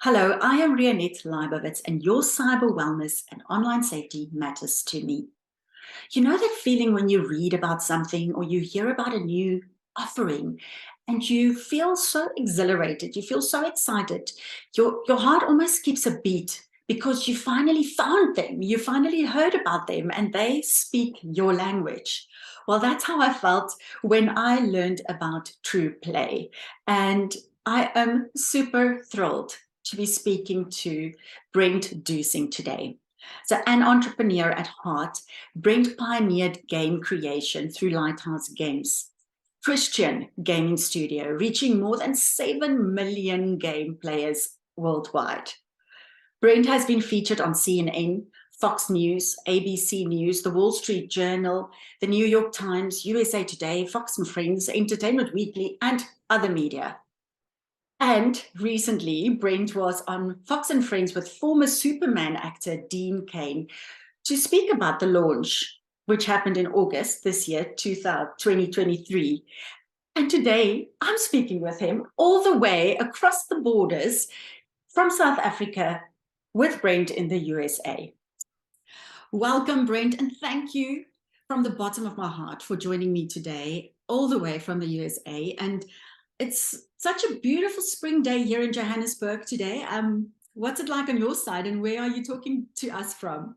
Hello, I am Rianette Leibowitz, and your cyber wellness and online safety matters to me. You know that feeling when you read about something or you hear about a new offering and you feel so exhilarated, you feel so excited, your heart almost skips a beat because you finally found them, you finally heard about them, and they speak your language. Well, that's how I felt when I learned about TruPlay. And I am super thrilled to be speaking to Brent Dusing today. So, an entrepreneur at heart, Brent pioneered game creation through Lighthouse Games, Christian gaming studio, reaching more than 7 million game players worldwide. Brent has been featured on CNN, Fox News, ABC News, The Wall Street Journal, The New York Times, USA Today, Fox and Friends, Entertainment Weekly, and other media. And recently, Brent was on Fox and Friends with former Superman actor Dean Cain to speak about the launch, which happened in August this year, 2023. And today, I'm speaking with him all the way across the borders from South Africa with Brent in the USA. Welcome, Brent, and thank you from the bottom of my heart for joining me today, all the way from the USA. And it's such a beautiful spring day here in Johannesburg today. What's it like on your side, and where are you talking to us from?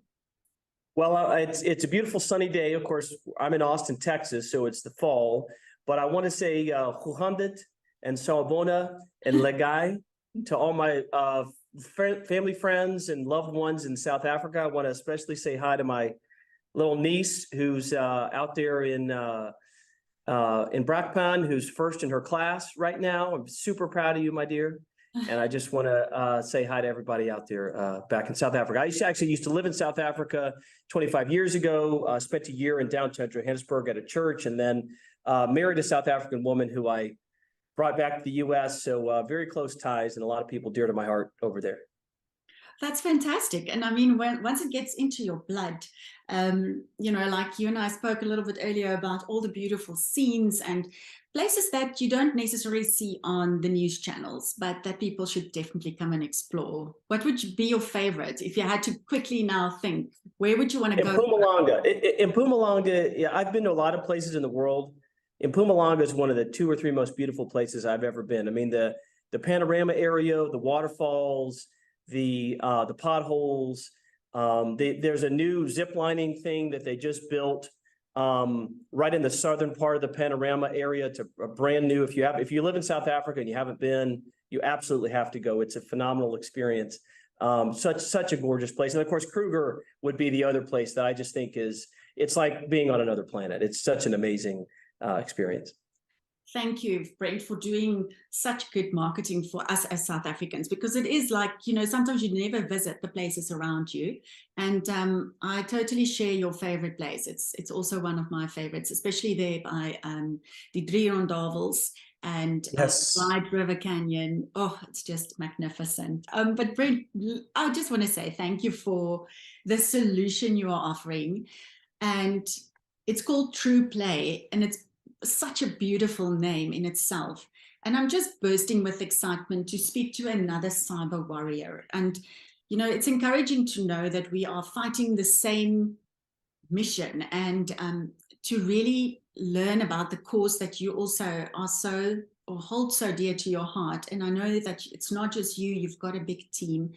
Well, it's a beautiful sunny day. Of course, I'm in Austin, Texas, so it's the fall. But I want to say Huhandet and Sawubona and Legai to all my family, friends, and loved ones in South Africa. I want to especially say hi to my little niece who's out there in Brakpan, who's first in her class right now. I'm super proud of you, my dear. And I just want to say hi to everybody out there back in South Africa. I actually used to live in South Africa 25 years ago, spent a year in downtown Johannesburg at a church, and then married a South African woman who I brought back to the U.S. So very close ties, and a lot of people dear to my heart over there. That's fantastic. And I mean, once it gets into your blood, like you and I spoke a little bit earlier about all the beautiful scenes and places that you don't necessarily see on the news channels, but that people should definitely come and explore. What would be your favorite if you had to quickly now think? Where would you want to go? In Mpumalanga, yeah, I've been to a lot of places in the world. In Mpumalanga is one of the 2 or 3 most beautiful places I've ever been. I mean, the panorama area, the waterfalls, the potholes. There's a new zip lining thing that they just built right in the southern part of the panorama area. It's a brand new. If you live in South Africa and you haven't been, you absolutely have to go. It's a phenomenal experience. Such a gorgeous place. And of course, Kruger would be the other place that I just think it's like being on another planet. It's such an amazing experience. Thank you, Brent, for doing such good marketing for us as South Africans, because it is like, sometimes you never visit the places around you. And I totally share your favorite place. It's also one of my favorites, especially there by the Drie Rondavels and Yes. Clyde River Canyon. Oh, it's just magnificent. But Brent, I just want to say thank you for the solution you are offering. And it's called TruPlay, and it's such a beautiful name in itself. And I'm just bursting with excitement to speak to another cyber warrior. And, it's encouraging to know that we are fighting the same mission, and to really learn about the cause that you also are so, or hold so dear to your heart. And I know that it's not just you, you've got a big team.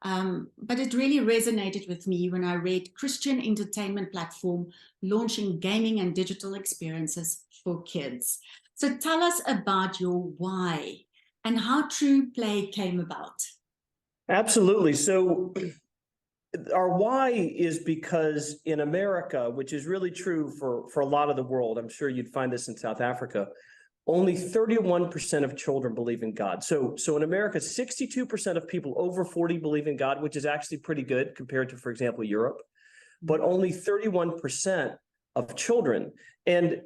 But it really resonated with me when I read Christian entertainment platform launching gaming and digital experiences for kids. So tell us about your why and how TruPlay came about. Absolutely. So our why is because in America, which is really true for a lot of the world, I'm sure you'd find this in South Africa, only 31% of children believe in God. So in America, 62% of people over 40 believe in God, which is actually pretty good compared to, for example, Europe, but only 31% of children. And,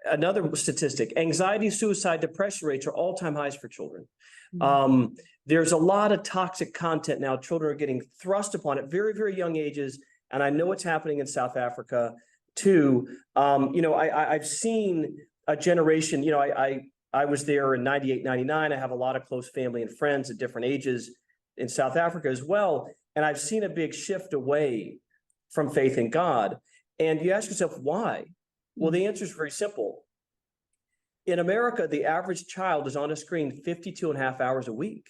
another statistic, anxiety, suicide, depression rates are all-time highs for children. There's a lot of toxic content now. Children are getting thrust upon at very, very young ages. And I know what's happening in South Africa too. I've seen a generation, I was there in 98, 99. I have a lot of close family and friends at different ages in South Africa as well. And I've seen a big shift away from faith in God. And you ask yourself, why? Well, the answer is very simple. In America, the average child is on a screen 52 and a half hours a week.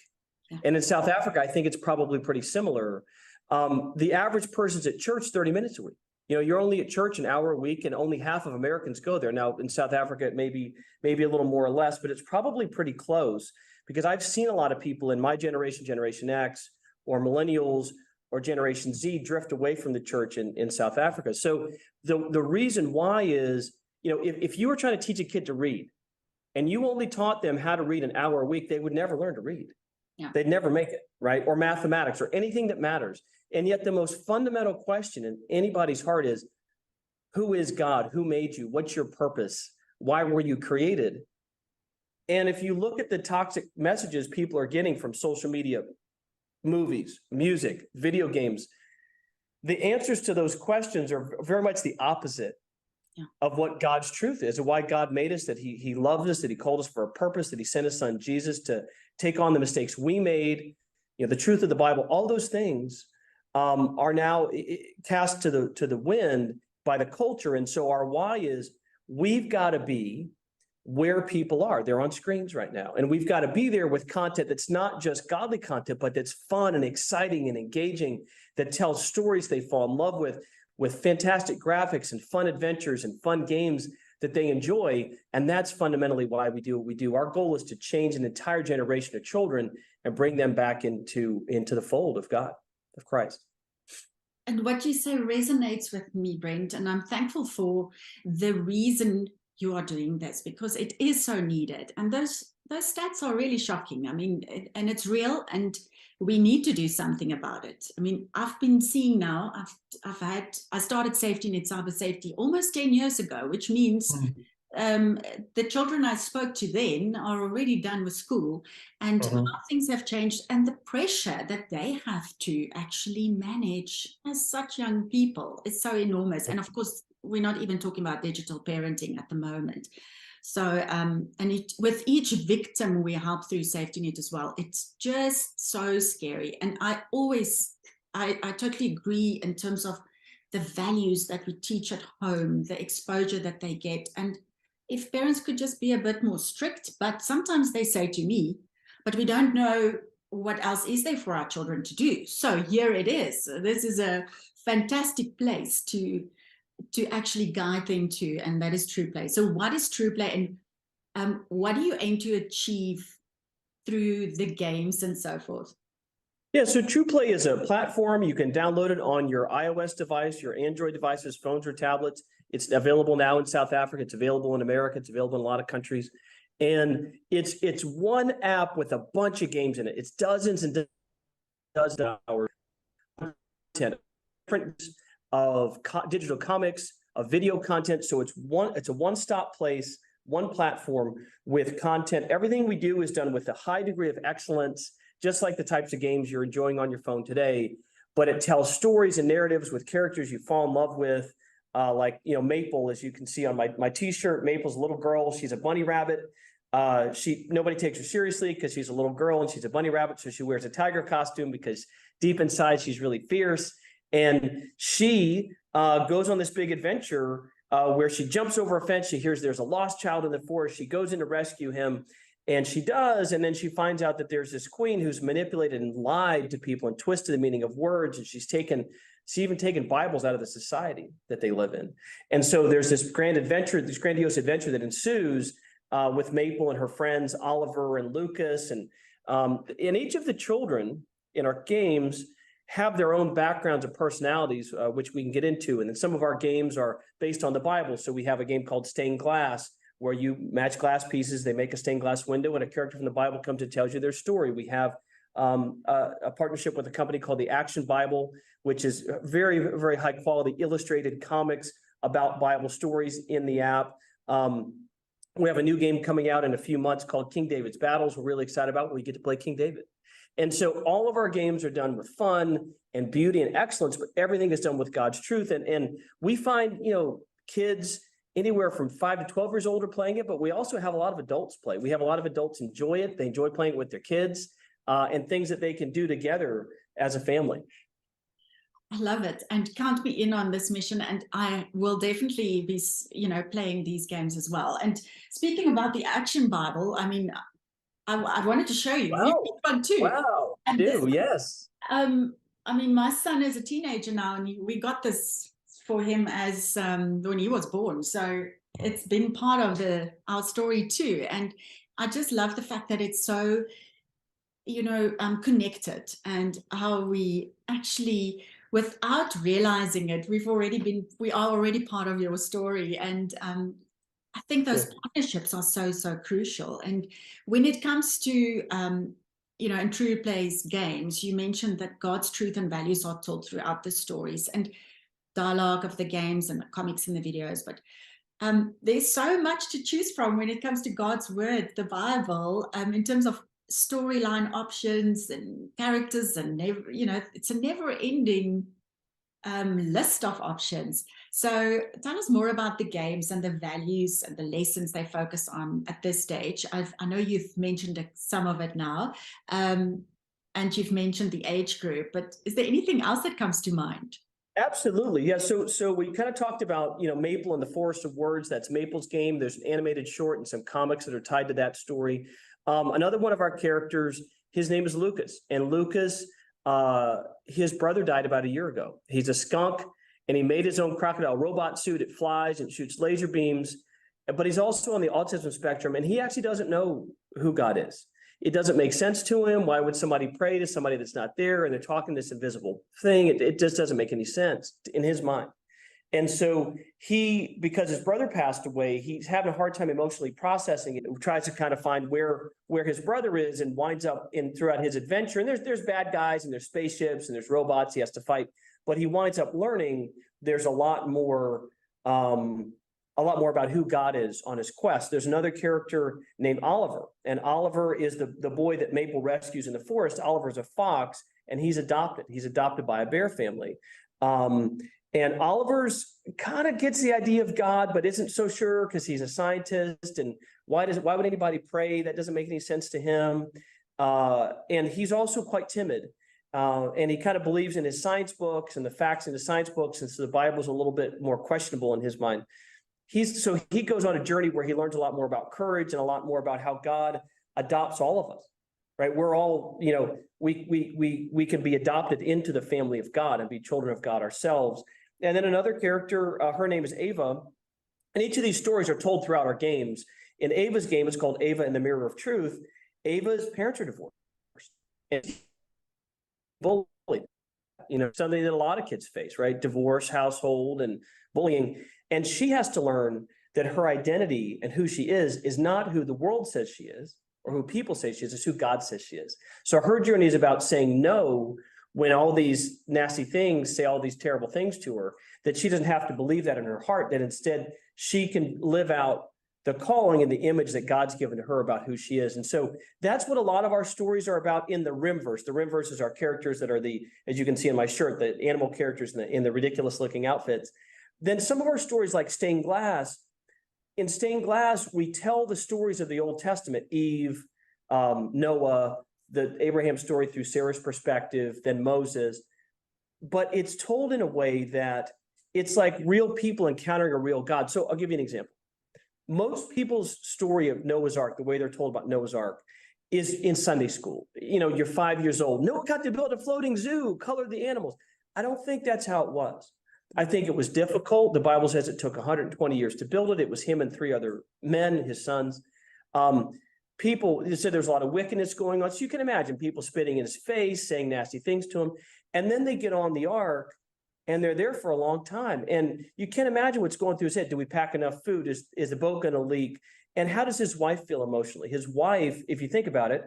Yeah. And in South Africa, I think it's probably pretty similar. The average person's at church 30 minutes a week. You know, you're only at church an hour a week, and only half of Americans go there. Now, in South Africa, it may be maybe a little more or less, but it's probably pretty close, because I've seen a lot of people in my generation, Generation X, or millennials, or Generation Z drift away from the church in South Africa. So the reason why is, you know, if you were trying to teach a kid to read, and you only taught them how to read an hour a week, they would never learn to read. Yeah. They'd never make it, right? Or mathematics, or anything that matters. And yet the most fundamental question in anybody's heart is, who is God? Who made you? What's your purpose? Why were you created? And if you look at the toxic messages people are getting from social media, movies, music, video games, the answers to those questions are very much the opposite of what God's truth is, and why God made us, that he loved us, that he called us for a purpose, that he sent his son Jesus to take on the mistakes we made. You know, the truth of the Bible, all those things are now cast to the wind by the culture. And so our why is, we've got to be where people are. They're on screens right now. And we've got to be there with content that's not just godly content, but that's fun and exciting and engaging, that tells stories they fall in love with fantastic graphics and fun adventures and fun games that they enjoy. And that's fundamentally why we do what we do. Our goal is to change an entire generation of children and bring them back into the fold of God, of Christ. And what you say resonates with me, Brent, and I'm thankful for the reason you are doing this, because it is so needed. And those stats are really shocking. I mean, and it's real, and we need to do something about it. I mean, I've been seeing now, I started Safety Net Cyber Safety almost 10 years ago, which means the children I spoke to then are already done with school, and a lot of things have changed, and the pressure that they have to actually manage as such young people is so enormous. And of course, we're not even talking about digital parenting at the moment. So, and with each victim we help through Safety Net as well, it's just so scary. And I totally agree in terms of the values that we teach at home, the exposure that they get. And if parents could just be a bit more strict, but sometimes they say to me, but we don't know what else is there for our children to do. So here it is. This is a fantastic place to actually guide them to, and that is TruPlay. So what is TruPlay, and what do you aim to achieve through the games and so forth? Yeah, so TruPlay is a platform. You can download it on your iOS device, your Android devices, phones, or tablets. It's available now in South Africa. It's available in America. It's available in a lot of countries. And it's one app with a bunch of games in it. It's dozens and dozens of hours of content, different of digital comics, of video content. So it's a one-stop place, one platform with content. Everything we do is done with a high degree of excellence, just like the types of games you're enjoying on your phone today. But it tells stories and narratives with characters you fall in love with. Like, you know, Maple, as you can see on my t-shirt, Maple's a little girl. She's a bunny rabbit. Nobody takes her seriously because she's a little girl and she's a bunny rabbit. So she wears a tiger costume because deep inside she's really fierce. And she goes on this big adventure where she jumps over a fence. She hears there's a lost child in the forest. She goes in to rescue him, and she does. And then she finds out that there's this queen who's manipulated and lied to people and twisted the meaning of words. And she's even taken Bibles out of the society that they live in. And so there's this grandiose adventure that ensues with Maple and her friends, Oliver and Lucas. And each of the children in our games have their own backgrounds and personalities, which we can get into. And then some of our games are based on the Bible. So we have a game called Stained Glass, where you match glass pieces, they make a stained glass window, and a character from the Bible comes and tells you their story. We have a partnership with a company called the Action Bible, which is very, very high quality illustrated comics about Bible stories in the app. We have a new game coming out in a few months called King David's Battles. We're really excited about, where we get to play King David. And so all of our games are done with fun and beauty and excellence, but everything is done with God's truth. And we find, you know, kids anywhere from 5 to 12 years old are playing it, but we also have a lot of adults play. We have a lot of adults enjoy it. They enjoy playing it with their kids, and things that they can do together as a family. I love it, and count me in on this mission, and I will definitely be, playing these games as well. And speaking about the Action Bible, I mean, I wanted to show you. Wow. You picked one too. Wow. And this, Yes. I mean, my son is a teenager now, and we got this for him as when he was born. So it's been part of our story too. And I just love the fact that it's so, connected, and how we actually, without realizing it, we are already part of your story. And I think those partnerships are so crucial. And when it comes to in TruPlay's games, you mentioned that God's truth and values are told throughout the stories and dialogue of the games and the comics and the videos. But there's so much to choose from when it comes to God's word, the Bible, in terms of storyline options and characters, and it's a never-ending list of options. So tell us more about the games and the values and the lessons they focus on at this stage. I know you've mentioned some of it now, and you've mentioned the age group, but is there anything else that comes to mind? Absolutely. Yeah. So we kind of talked about, Maple and the Forest of Words. That's Maple's game. There's an animated short and some comics that are tied to that story. Another one of our characters, his name is Lucas, and Lucas, his brother died about a year ago. He's a skunk, and he made his own crocodile robot suit. It flies and shoots laser beams, but he's also on the autism spectrum, and he actually doesn't know who God is. It doesn't make sense to him. Why would somebody pray to somebody that's not there, and they're talking this invisible thing? It just doesn't make any sense in his mind. And so because his brother passed away, he's having a hard time emotionally processing it. He tries to kind of find where his brother is, and winds up throughout his adventure. And there's bad guys, and there's spaceships, and there's robots he has to fight. But he winds up learning there's a lot more about who God is on his quest. There's another character named Oliver, and Oliver is the boy that Maple rescues in the forest. Oliver's a fox, and he's adopted. He's adopted by a bear family. And Oliver's kind of gets the idea of God, but isn't so sure because he's a scientist. And why would anybody pray? That doesn't make any sense to him. And he's also quite timid. And he kind of believes in his science books and the facts in the science books. And so the Bible's a little bit more questionable in his mind. So he goes on a journey where he learns a lot more about courage and a lot more about how God adopts all of us, right? We're all, we can be adopted into the family of God and be children of God ourselves. And then another character, her name is Ava. And each of these stories are told throughout our games. In Ava's game, it's called Ava and the Mirror of Truth. Ava's parents are divorced. And bullied, something that a lot of kids face, right? Divorce, household, and bullying. And she has to learn that her identity and who she is not who the world says she is or who people say she is, it's who God says she is. So her journey is about saying no when all these nasty things say all these terrible things to her, that she doesn't have to believe that in her heart, that instead she can live out the calling and the image that God's given to her about who she is. And so that's what a lot of our stories are about in the RhymeVerse. The RhymeVerse is our characters that are as you can see in my shirt, the animal characters in the ridiculous looking outfits. Then some of our stories like Stained Glass, in Stained Glass, we tell the stories of the Old Testament, Eve, Noah, the Abraham story through Sarah's perspective, then Moses. But it's told in a way that it's like real people encountering a real God. So I'll give you an example. Most people's story of Noah's Ark, the way they're told about Noah's Ark, is in Sunday school. You're 5 years old. Noah got to build a floating zoo, color the animals. I don't think that's how it was. I think it was difficult. The Bible says it took 120 years to build it. It was him and 3 other men, his sons. People said there's a lot of wickedness going on. So you can imagine people spitting in his face, saying nasty things to him. And then they get on the ark and they're there for a long time. And you can't imagine what's going through his head. Do we pack enough food? Is the boat going to leak? And how does his wife feel emotionally? His wife, if you think about it,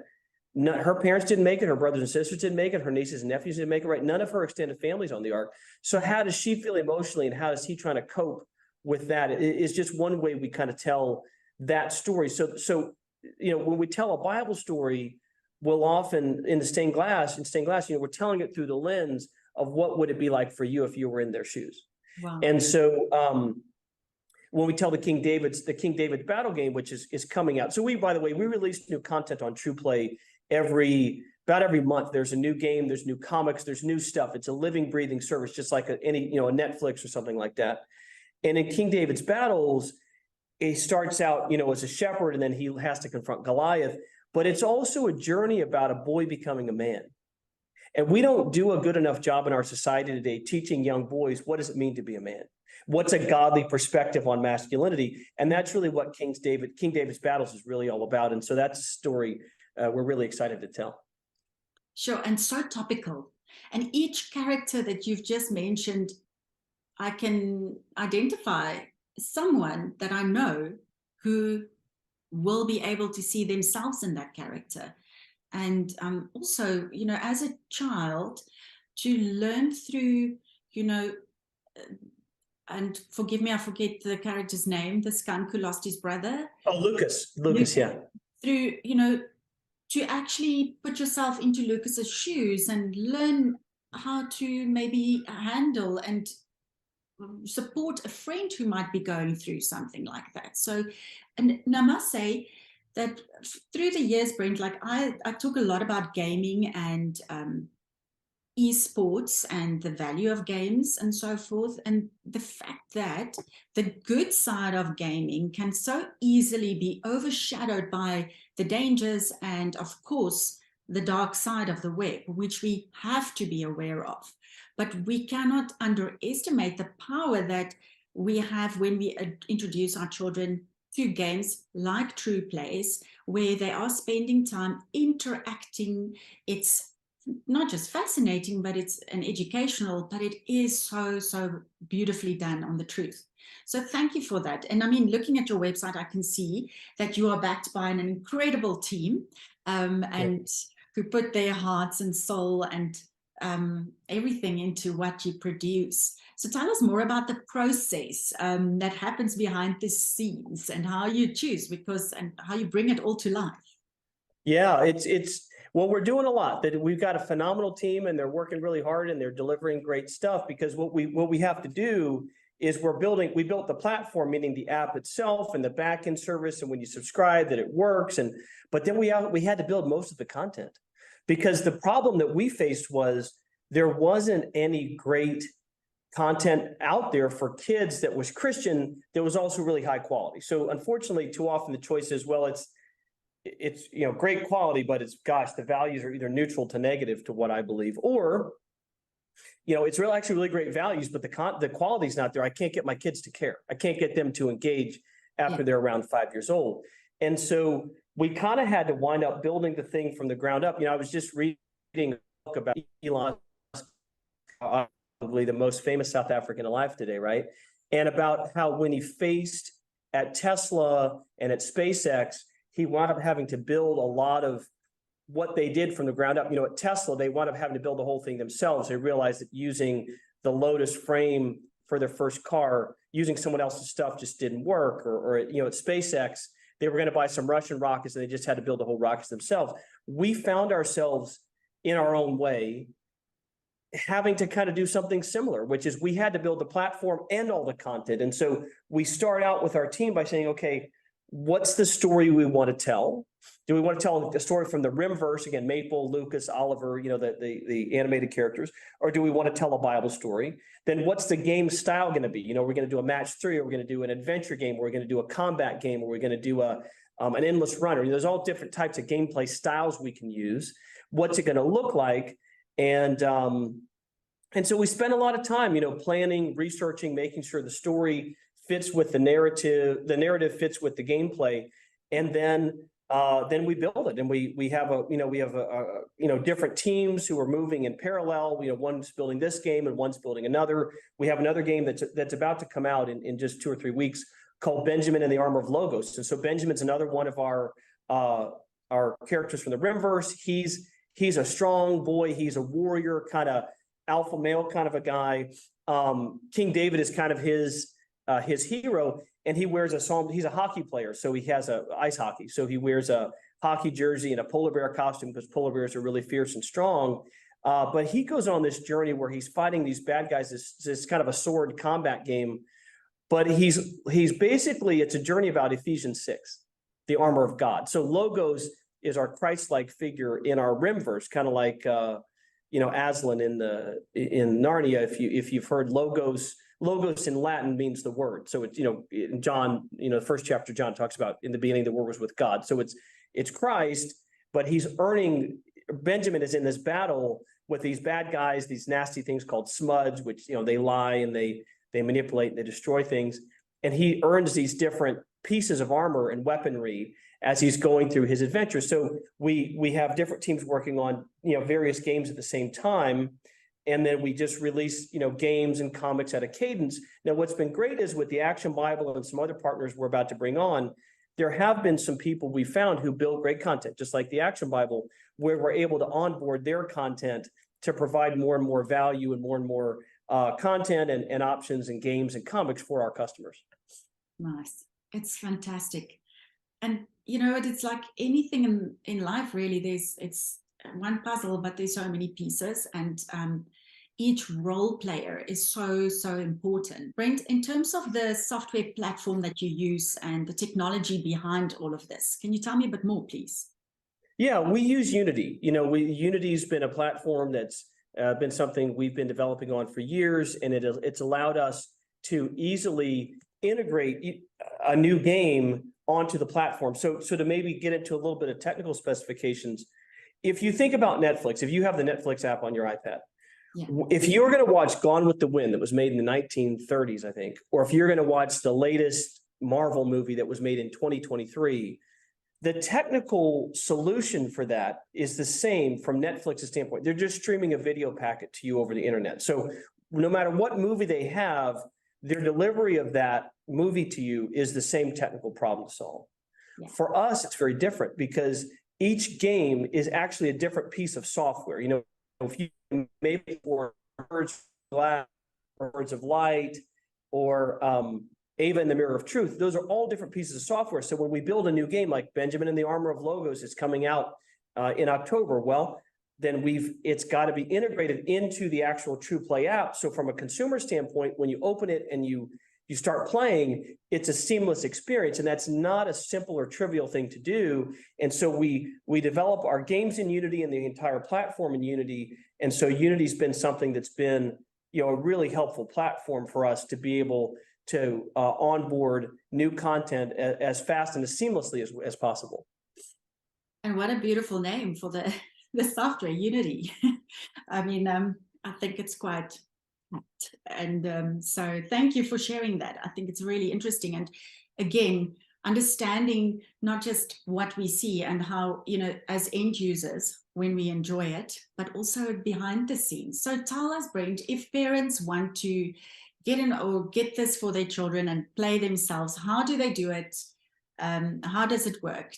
her parents didn't make it. Her brothers and sisters didn't make it. Her nieces and nephews didn't make it, right? None of her extended families on the ark. So how does she feel emotionally, and how is he trying to cope with that? It's just one way we kind of tell that story. So when we tell a Bible story, we'll often in Stained Glass, we're telling it through the lens of what would it be like for you if you were in their shoes. Wow. And so when we tell the King David's battle game, which is coming out. So by the way, we release new content on TruPlay about every month. There's a new game, there's new comics, there's new stuff. It's a living, breathing service, just like a Netflix or something like that. And in King David's battles, he starts out, as a shepherd, and then he has to confront Goliath. But it's also a journey about a boy becoming a man. And we don't do a good enough job in our society today teaching young boys, what does it mean to be a man? What's a godly perspective on masculinity? And that's really what King David's battles is really all about. And so that's a story we're really excited to tell. Sure, and so topical. And each character that you've just mentioned, I can identify someone that I know who will be able to see themselves in that character. And also, as a child, to learn through, and forgive me, I forget the character's name, the skunk who lost his brother. Oh, Lucas, yeah. Through, to actually put yourself into Lucas's shoes and learn how to maybe handle and support a friend who might be going through something like that. So, and I must say that through the years, Brent, like I talk a lot about gaming and esports and the value of games and so forth, and the fact that the good side of gaming can so easily be overshadowed by the dangers and, of course, the dark side of the web, which we have to be aware of. But we cannot underestimate the power that we have when we introduce our children to games like TruPlays, where they are spending time interacting. It's not just fascinating, but it's an educational, but it is so beautifully done on the truth. So thank you for that. And I mean, looking at your website, I can see that you are backed by an incredible team and who put their hearts and soul and everything into what you produce. So tell us more about the process that happens behind the scenes and how you choose, and how you bring it all to life. Yeah, well, we're doing a lot. That we've got a phenomenal team, and they're working really hard, and they're delivering great stuff. Because what we have to do is we built the platform, meaning the app itself and the backend service, and when you subscribe, that it works. But then we had to build most of the content, because the problem that we faced was there wasn't any great content out there for kids that was Christian that was also really high quality. So unfortunately, too often the choice is, well, it's great quality, but the values are either neutral to negative to what I believe, or it's actually really great values, but the quality's not there. I can't get my kids to care. I can't get them to engage after they're around 5 years old. And so we kind of had to wind up building the thing from the ground up. I was just reading a book about Elon Musk, probably the most famous South African alive today, right? And about how when he faced at Tesla and at SpaceX, he wound up having to build a lot of what they did from the ground up. At Tesla, they wound up having to build the whole thing themselves. They realized that using the Lotus frame for their first car, using someone else's stuff just didn't work. Or at SpaceX, they were going to buy some Russian rockets, and they just had to build the whole rockets themselves. We found ourselves in our own way having to kind of do something similar, which is we had to build the platform and all the content. And so we start out with our team by saying, okay, what's the story we want to tell? Do we want to tell the story from the RhymeVerse, again, Maple, Lucas, Oliver, the animated characters, or do we want to tell a Bible story? Then what's the game style going to be? We're going to do a match 3, or we're going to do an adventure game, or we're going to do a combat game, or we're going to do an endless runner. There's all different types of gameplay styles we can use. What's it going to look like? And so we spend a lot of time, planning, researching, making sure the story fits with the narrative fits with the gameplay, and then we build it. And we have different teams who are moving in parallel. One's building this game and one's building another. We have another game that's about to come out in just 2 or 3 weeks called Benjamin and the Armor of Logos. And so Benjamin's another one of our characters from the RhymeVerse. He's a strong boy. He's a warrior, kind of alpha male kind of a guy. King David is kind of his hero, and he wears he's a hockey player, so he has ice hockey. So he wears a hockey jersey and a polar bear costume, because polar bears are really fierce and strong. But he goes on this journey where he's fighting these bad guys, this kind of a sword combat game. but he's basically, it's a journey about Ephesians 6, the armor of God. So Logos is our Christ-like figure in our RhymeVerse, kind of like Aslan in Narnia. If you've heard Logos in Latin means the word. So it's in John, the first chapter John talks about in the beginning the word was with God. So it's Christ, but Benjamin is in this battle with these bad guys, these nasty things called smuds, which they lie and they manipulate and they destroy things. And he earns these different pieces of armor and weaponry as he's going through his adventure. So we have different teams working on various games at the same time. And then we just release games and comics at a cadence. Now, what's been great is with the Action Bible and some other partners we're about to bring on, there have been some people we found who build great content, just like the Action Bible, where we're able to onboard their content to provide more and more value and more content and options and games and comics for our customers. Nice. It's fantastic. And it's like anything in life, really. It's one puzzle, but there's so many pieces, and each role player is so important. Brent, in terms of the software platform that you use and the technology behind all of this, can you tell me a bit more, please? Yeah, we use Unity. Unity's been a platform that's been something we've been developing on for years, and it's allowed us to easily integrate a new game onto the platform. So to maybe get into a little bit of technical specifications, if you think about Netflix, if you have the Netflix app on your iPad, yeah. If you're going to watch Gone with the Wind that was made in the 1930s, I think, or if you're going to watch the latest Marvel movie that was made in 2023, the technical solution for that is the same from Netflix's standpoint. They're just streaming a video packet to you over the internet. So no matter what movie they have, their delivery of that movie to you is the same technical problem to solve. Yeah. For us, it's very different because each game is actually a different piece of software. If you maybe for Birds of Glass or Birds of Light or Ava and the Mirror of Truth, those are all different pieces of software. So when we build a new game like Benjamin and the Armor of Logos is coming out in October, well, then it's got to be integrated into the actual TruPlay app. So from a consumer standpoint, when you open it and you start playing, it's a seamless experience, and that's not a simple or trivial thing to do. And so we develop our games in Unity and the entire platform in Unity. And so Unity's been something that's been a really helpful platform for us to be able to onboard new content as fast and as seamlessly as possible. And what a beautiful name for the software, Unity. I mean, I think it's quite apt. And so thank you for sharing that. I think it's really interesting. And again, understanding not just what we see and how, as end users, when we enjoy it, but also behind the scenes. So tell us, Brent, if parents want to get in or get this for their children and play themselves, how do they do it? How does it work?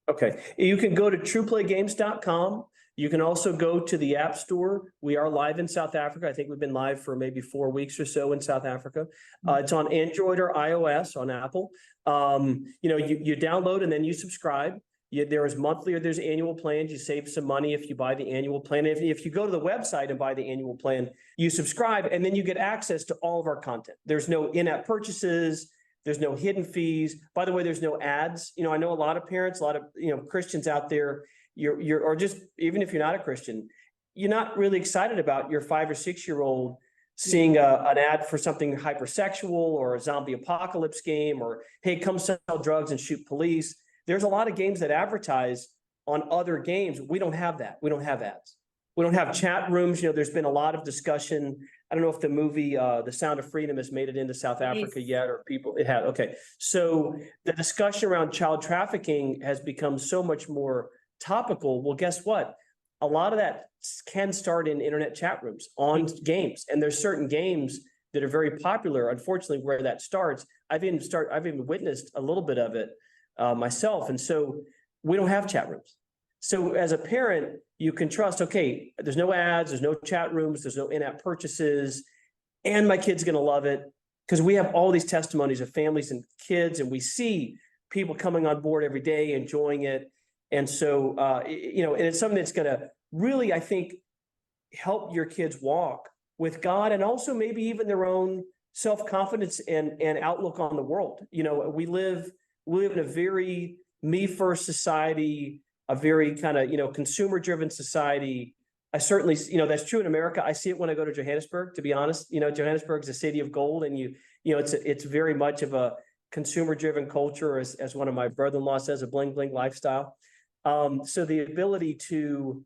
Okay, you can go to TruPlayGames.com. You can also go to the App Store. We are live in South Africa. I think we've been live for maybe 4 weeks or so in South Africa. It's on Android or iOS on Apple. You download and then you subscribe. There is monthly or there's annual plans. You save some money if you buy the annual plan. If you go to the website and buy the annual plan, you subscribe and then you get access to all of our content. There's no in-app purchases. There's no hidden fees. By the way, there's no ads. I know a lot of parents, a lot of Christians out there, or just even if you're not a Christian, you're not really excited about your 5 or 6 year old seeing an ad for something hypersexual or a zombie apocalypse game, or hey, come sell drugs and shoot police. There's a lot of games that advertise on other games. We don't have that. We don't have ads. We don't have chat rooms. There's been a lot of discussion. I don't know if the movie The Sound of Freedom has made it into South Africa yet, or it had. Okay. So the discussion around child trafficking has become so much more topical. Well, guess what? A lot of that can start in internet chat rooms on games. And there's certain games that are very popular, unfortunately, where that starts. I've even witnessed a little bit of it myself. And so we don't have chat rooms. So as a parent, you can trust, okay, there's no ads, there's no chat rooms, there's no in-app purchases, and my kid's going to love it, because we have all these testimonies of families and kids, and we see people coming on board every day, enjoying it. And so, and it's something that's going to really, I think, help your kids walk with God, and also maybe even their own self-confidence and outlook on the world. You know, we live in a very me-first society, a very kind of, you know, consumer-driven society. I certainly, you know, that's true in America. I see it when I go to Johannesburg, to be honest. You know, Johannesburg is a city of gold, and you know, it's very much of a consumer-driven culture, as one of my brother-in-law says, a bling bling lifestyle. So the ability to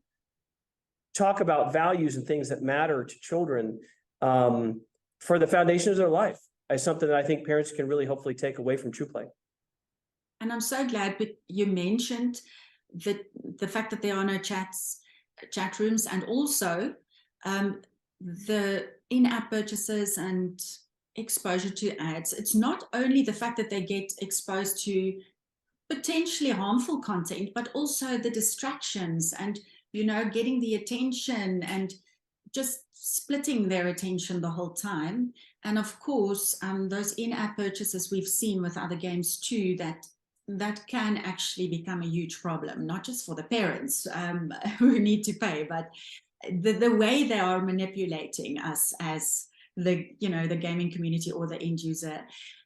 talk about values and things that matter to children for the foundations of their life is something that I think parents can really hopefully take away from TruPlay. And I'm so glad you mentioned the fact that there are no chat rooms, and also the in-app purchases and exposure to ads. It's not only the fact that they get exposed to potentially harmful content, but also the distractions and, you know, getting the attention and just splitting their attention the whole time. And of course, those in-app purchases we've seen with other games too, that can actually become a huge problem, not just for the parents who need to pay, but the way they are manipulating us as the gaming community or the end user.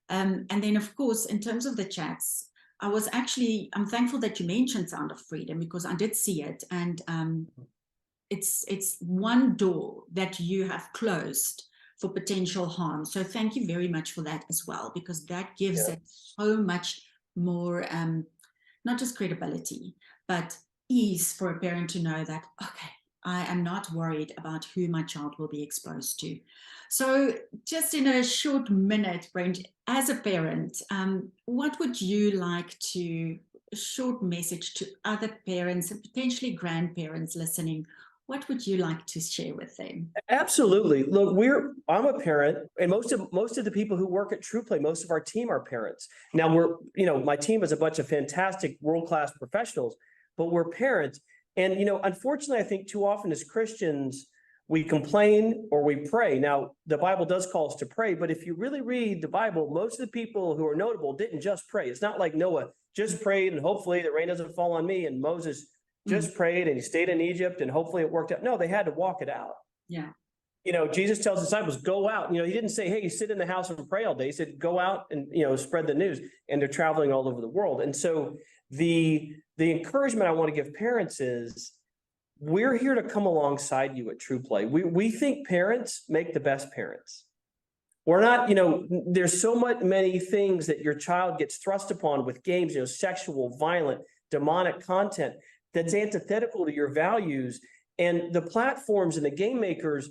And then of course, in terms of the chats, I'm thankful that you mentioned Sound of Freedom, because I did see it, and it's one door that you have closed for potential harm. So thank you very much for that as well, because that gives it so much more, not just credibility, but ease for a parent to know that, okay, I am not worried about who my child will be exposed to. So just in a short minute, Brent, as a parent, what would you like a short message to other parents and potentially grandparents listening? What would you like to share with them? Absolutely. Look, I'm a parent, and most of the people who work at TruPlay, most of our team are parents. Now my team is a bunch of fantastic world-class professionals, but we're parents. And, you know, unfortunately, I think too often as Christians, we complain or we pray. Now, the Bible does call us to pray, but if you really read the Bible, most of the people who are notable didn't just pray. It's not like Noah just prayed and hopefully the rain doesn't fall on me, and Moses just prayed and he stayed in Egypt and hopefully it worked out. No, they had to walk it out. Yeah. You know, Jesus tells the disciples, go out. You know, he didn't say, hey, you sit in the house and pray all day. He said, go out and, you know, spread the news. And they're traveling all over the world. And so the encouragement I want to give parents is, we're here to come alongside you at TruPlay. We think parents make the best parents. We're not, you know, there's so many things that your child gets thrust upon with games, you know, sexual, violent, demonic content that's antithetical to your values. And the platforms and the game makers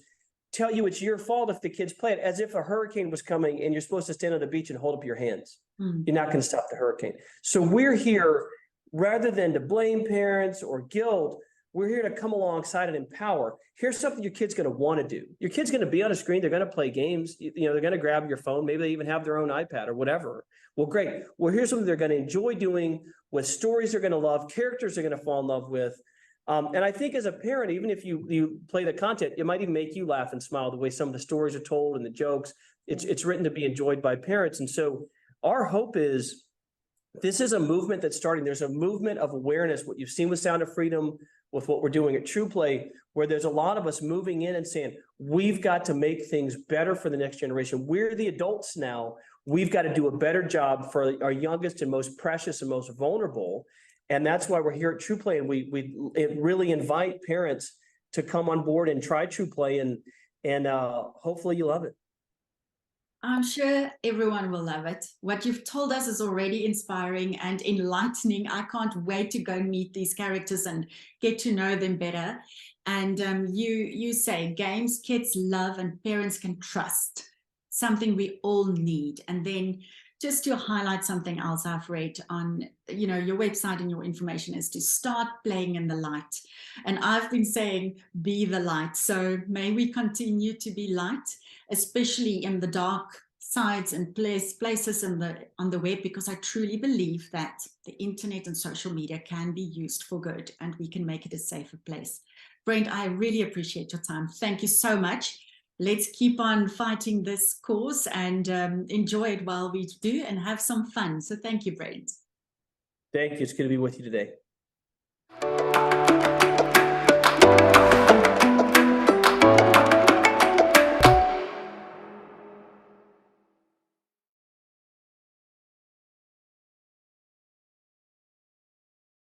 tell you it's your fault if the kids play it, as if a hurricane was coming and you're supposed to stand on the beach and hold up your hands. You're not going to stop the hurricane. So we're here, rather than to blame parents or guilt, we're here to come alongside and empower. Here's something your kid's going to want to do. Your kid's going to be on a screen. They're going to play games. You know, they're going to grab your phone. Maybe they even have their own iPad or whatever. Well, great. Well, here's something they're going to enjoy doing, with stories they're going to love, characters they're going to fall in love with. And I think as a parent, even if you play the content, it might even make you laugh and smile the way some of the stories are told and the jokes. It's written to be enjoyed by parents. And so our hope is, this is a movement that's starting. There's a movement of awareness, what you've seen with Sound of Freedom, with what we're doing at TruPlay, where there's a lot of us moving in and saying, we've got to make things better for the next generation. We're the adults now. We've got to do a better job for our youngest and most precious and most vulnerable. And that's why we're here at TruPlay. And we really invite parents to come on board and try TruPlay, and hopefully you love it. I'm sure everyone will love it. What you've told us is already inspiring and enlightening. I can't wait to go meet these characters and get to know them better. And you say games kids love and parents can trust, something we all need. And then just to highlight something else I've read on, you know, your website and your information is to start playing in the light. And I've been saying, be the light. So may we continue to be light, especially in the dark sides and places on the web, because I truly believe that the internet and social media can be used for good, and we can make it a safer place. Brent, I really appreciate your time. Thank you so much. Let's keep on fighting this cause and enjoy it while we do, and have some fun. So thank you, Brent. Thank you. It's good to be with you today.